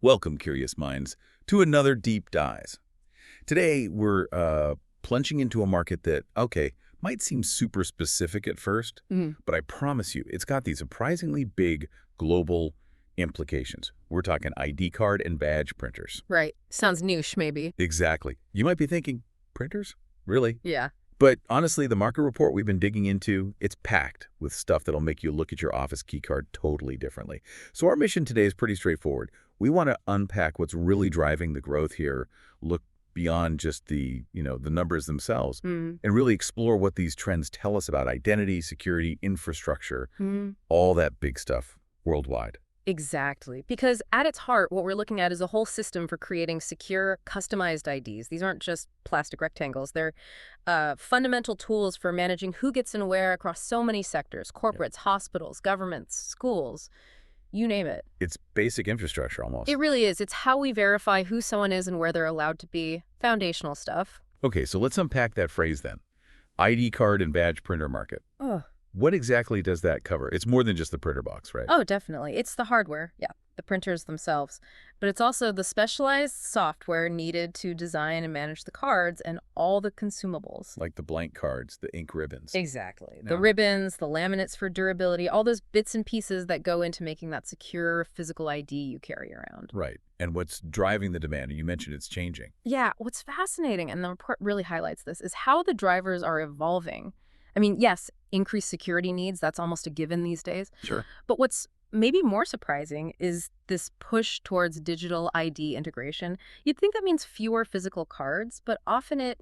Welcome, curious minds, to another Deep Dive. Today, we're plunging into a market that, okay, might seem super specific at first, Mhm. but I promise you, it's got these surprisingly big global implications. We're talking ID card and badge printers. Right. Sounds niche, maybe. Exactly. You might be thinking, printers? Really? Yeah. But honestly, the market report we've been digging into, it's packed with stuff that'll make you look at your office key card totally differently. So our mission today is pretty straightforward. We want to unpack what's really driving the growth here, look beyond just the numbers themselves, Mm. and really explore what these trends tell us about identity, security, infrastructure, Mm. all that big stuff worldwide. Exactly. Because at its heart, what we're looking at is a whole system for creating secure, customized IDs. These aren't just plastic rectangles. They're fundamental tools for managing who gets in where across so many sectors: Yep. corporates, hospitals, governments, schools, you name it. It's basic infrastructure almost. It really is. It's how we verify who someone is and where they're allowed to be. Foundational stuff. Okay, so let's unpack that phrase then. ID card and badge printer market. Oh. What exactly does that cover? It's more than just the printer box, right? Oh, definitely. It's the hardware, yeah, the printers themselves. But it's also the specialized software needed to design and manage the cards and all the consumables. Like the blank cards, the ink ribbons. Exactly. No. The ribbons, the laminates for durability, all those bits and pieces that go into making that secure physical ID you carry around. Right. And what's driving the demand? You mentioned it's changing. Yeah, what's fascinating, and the report really highlights this, is how the drivers are evolving. I mean, yes, increased security needs, that's almost a given these days. Sure. But what's maybe more surprising is this push towards digital ID integration. You'd think that means fewer physical cards, but often it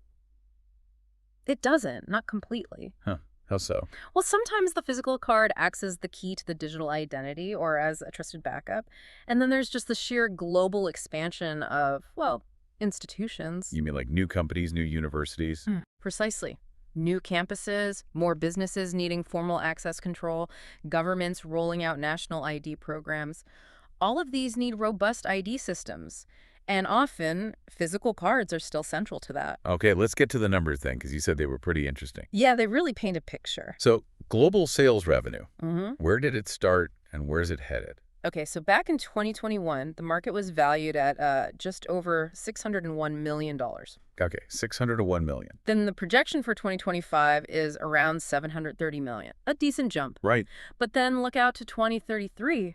doesn't, not completely. Huh. How so? Well, sometimes the physical card acts as the key to the digital identity or as a trusted backup. And then there's just the sheer global expansion of, well, institutions. You mean like new companies, new universities? Precisely. New campuses, more businesses needing formal access control, governments rolling out national ID programs. All of these need robust ID systems. And often, physical cards are still central to that. Okay, let's get to the numbers then, because you said they were pretty interesting. Yeah, they really paint a picture. So, global sales revenue. Mm-hmm. Where did it start and where's it headed? Okay, so back in 2021, the market was valued at just over $601 million. Okay, 600 to 1 million. Then the projection for 2025 is around $730 million, a decent jump. Right. But then look out to 2033.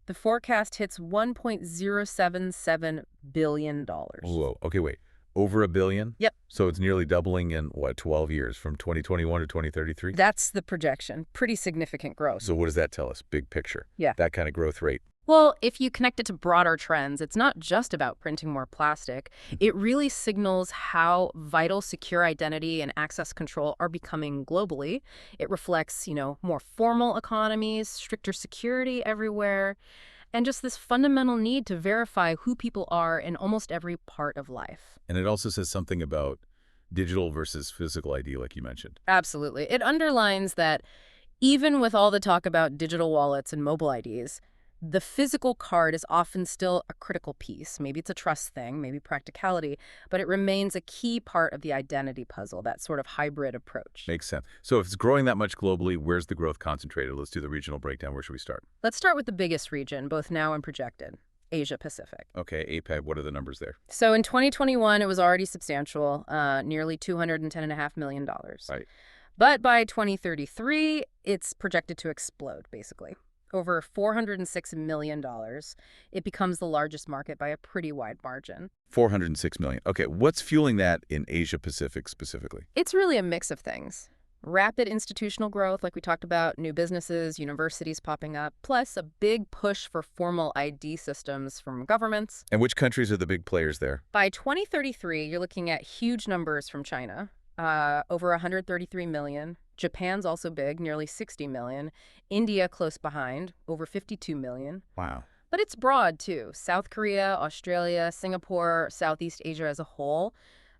The forecast hits $1.077 billion. Whoa. Okay, wait. Over $1 billion? Yep. So it's nearly doubling in, what, 12 years, from 2021 to 2033? That's the projection. Pretty significant growth. So what does that tell us? Big picture. Yeah. That kind of growth rate. Well, if you connect it to broader trends, it's not just about printing more plastic. It really signals how vital secure identity and access control are becoming globally. It reflects, more formal economies, stricter security everywhere, and just this fundamental need to verify who people are in almost every part of life. And it also says something about digital versus physical ID, like you mentioned. Absolutely. It underlines that even with all the talk about digital wallets and mobile IDs, the physical card is often still a critical piece. Maybe it's a trust thing, maybe practicality, but it remains a key part of the identity puzzle, that sort of hybrid approach. Makes sense. So if it's growing that much globally, where's the growth concentrated? Let's do the regional breakdown. Where should we start? Let's start with the biggest region, both now and projected, Asia Pacific. Okay, APAC, what are the numbers there? So in 2021, it was already substantial, nearly $210.5 million. Right. But by 2033, it's projected to explode, basically. Over $406 million. It becomes the largest market by a pretty wide margin. 406 million. Okay, what's fueling that in Asia Pacific specifically? It's really a mix of things. Rapid institutional growth, like we talked about, new businesses, universities popping up, plus a big push for formal ID systems from governments. And which countries are the big players there? By 2033, you're looking at huge numbers from China, over 133 million. Japan's also big, nearly 60 million. India close behind, over 52 million. Wow. But it's broad, too. South Korea, Australia, Singapore, Southeast Asia as a whole,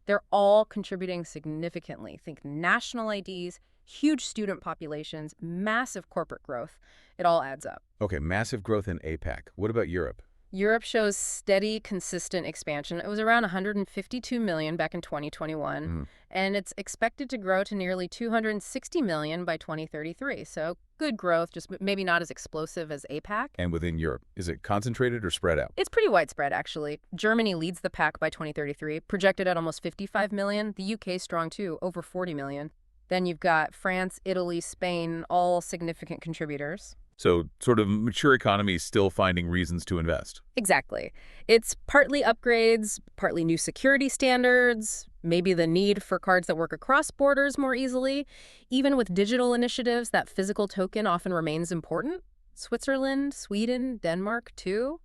they're all contributing significantly. Think national IDs, huge student populations, massive corporate growth. It all adds up. Okay, massive growth in APAC. What about Europe? Europe shows steady, consistent expansion. It was around 152 million back in 2021, Mm. and it's expected to grow to nearly 260 million by 2033. So good growth, just maybe not as explosive as APAC. And within Europe, is it concentrated or spread out? It's pretty widespread, actually. Germany leads the pack by 2033, projected at almost 55 million. The UK strong too, over 40 million. Then you've got France, Italy, Spain, all significant contributors. So sort of mature economies still finding reasons to invest. Exactly. It's partly upgrades, partly new security standards, maybe the need for cards that work across borders more easily. Even with digital initiatives, that physical token often remains important. Switzerland, Sweden, Denmark, too.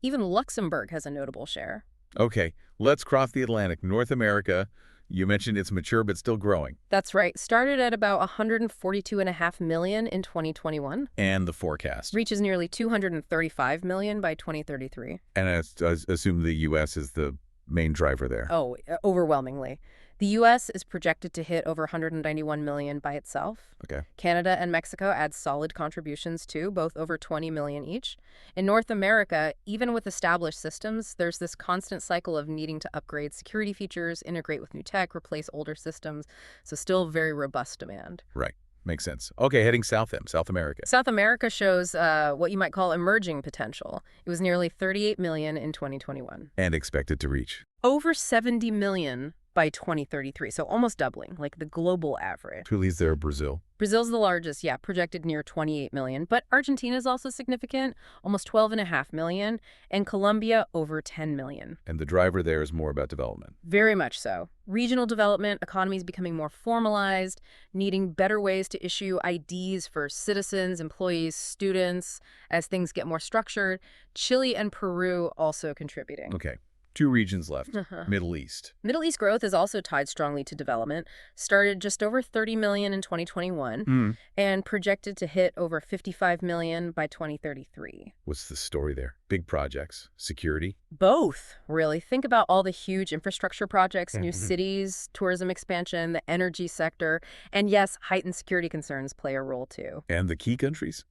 Even Luxembourg has a notable share. Okay, let's cross the Atlantic. North America, you mentioned it's mature but still growing. That's right. Started at about 142.5 million in 2021. And the forecast. Reaches nearly 235 million by 2033. And I assume the U.S. is the main driver there. Oh, overwhelmingly. The U.S. is projected to hit over 191 million by itself. Okay. Canada and Mexico add solid contributions too, both over 20 million each. In North America, even with established systems, there's this constant cycle of needing to upgrade security features, integrate with new tech, replace older systems. So still very robust demand. Right. Makes sense. Okay, heading south then, South America. South America shows what you might call emerging potential. It was nearly 38 million in 2021. And expected to reach. Over 70 million by 2033, so almost doubling, like the global average. Who leads there? Brazil. Brazil's the largest, yeah, projected near 28 million, but Argentina is also significant, almost 12.5 million, and Colombia over 10 million. And the driver there is more about development. Very much so. Regional development, economies becoming more formalized, needing better ways to issue IDs for citizens, employees, students, as things get more structured. Chile and Peru also contributing. Okay. 2 regions left. Middle East. Middle East growth is also tied strongly to development. Started just over 30 million in 2021 and projected to hit over 55 million by 2033. What's the story there? Big projects, security? Both, really. Think about all the huge infrastructure projects, new cities, tourism expansion, the energy sector, and yes, heightened security concerns play a role too. And the key countries?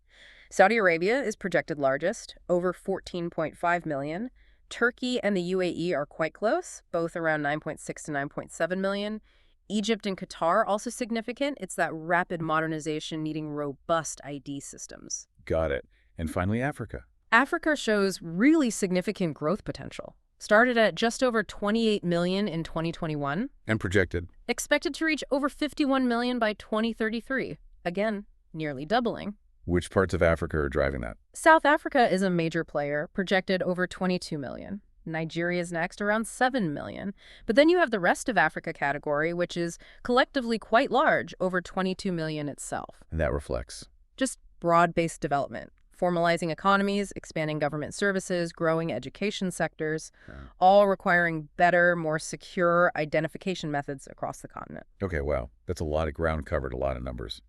Saudi Arabia is projected largest, over 14.5 million. Turkey and the UAE are quite close, both around 9.6 to 9.7 million. Egypt and Qatar also significant. It's that rapid modernization needing robust ID systems. Got it. And finally, Africa. Africa shows really significant growth potential. Started at just over 28 million in 2021. And projected. Expected to reach over 51 million by 2033. Again, nearly doubling. Which parts of Africa are driving that? South Africa is a major player, projected over 22 million. Nigeria's next, around 7 million. But then you have the rest of Africa category, which is collectively quite large, over 22 million itself. And that reflects? Just broad-based development. Formalizing economies, expanding government services, growing education sectors, all requiring better, more secure identification methods across the continent. Okay, wow. That's a lot of ground covered, a lot of numbers.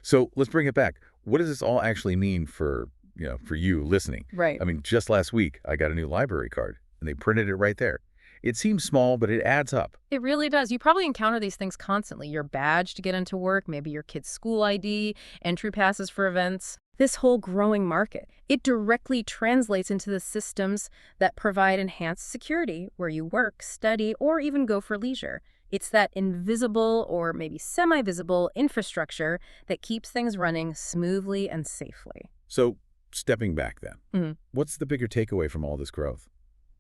So let's bring it back. What does this all actually mean for you listening? Right. I mean, just last week, I got a new library card, and they printed it right there. It seems small, but it adds up. It really does. You probably encounter these things constantly. Your badge to get into work, maybe your kid's school ID, entry passes for events. This whole growing market, it directly translates into the systems that provide enhanced security where you work, study, or even go for leisure. It's that invisible or maybe semi-visible infrastructure that keeps things running smoothly and safely. So stepping back then, what's the bigger takeaway from all this growth?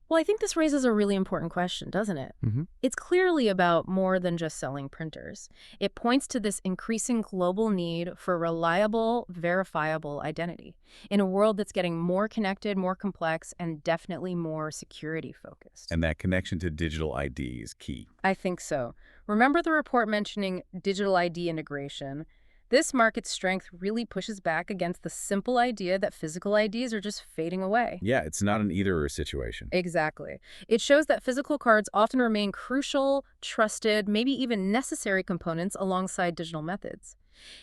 Well, I think this raises a really important question, doesn't it? It's clearly about more than just selling printers. It points to this increasing global need for reliable, verifiable identity in a world that's getting more connected, more complex, and definitely more security focused. And that connection to digital ID is key. I think so. Remember the report mentioning digital ID integration? This market strength really pushes back against the simple idea that physical IDs are just fading away. Yeah, it's not an either-or situation. Exactly. It shows that physical cards often remain crucial, trusted, maybe even necessary components alongside digital methods.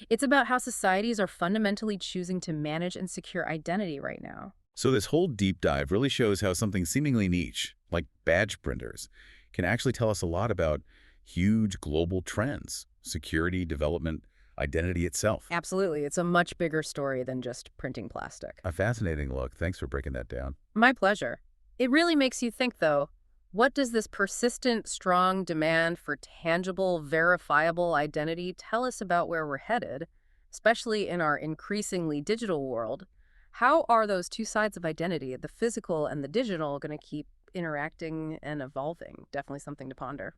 It's about how societies are fundamentally choosing to manage and secure identity right now. So this whole deep dive really shows how something seemingly niche, like badge printers, can actually tell us a lot about huge global trends, security, development, identity itself. Absolutely. It's a much bigger story than just printing plastic. A fascinating look. Thanks for breaking that down. My pleasure. It really makes you think, though, what does this persistent, strong demand for tangible, verifiable identity tell us about where we're headed, especially in our increasingly digital world? How are those two sides of identity, the physical and the digital, going to keep interacting and evolving? Definitely something to ponder.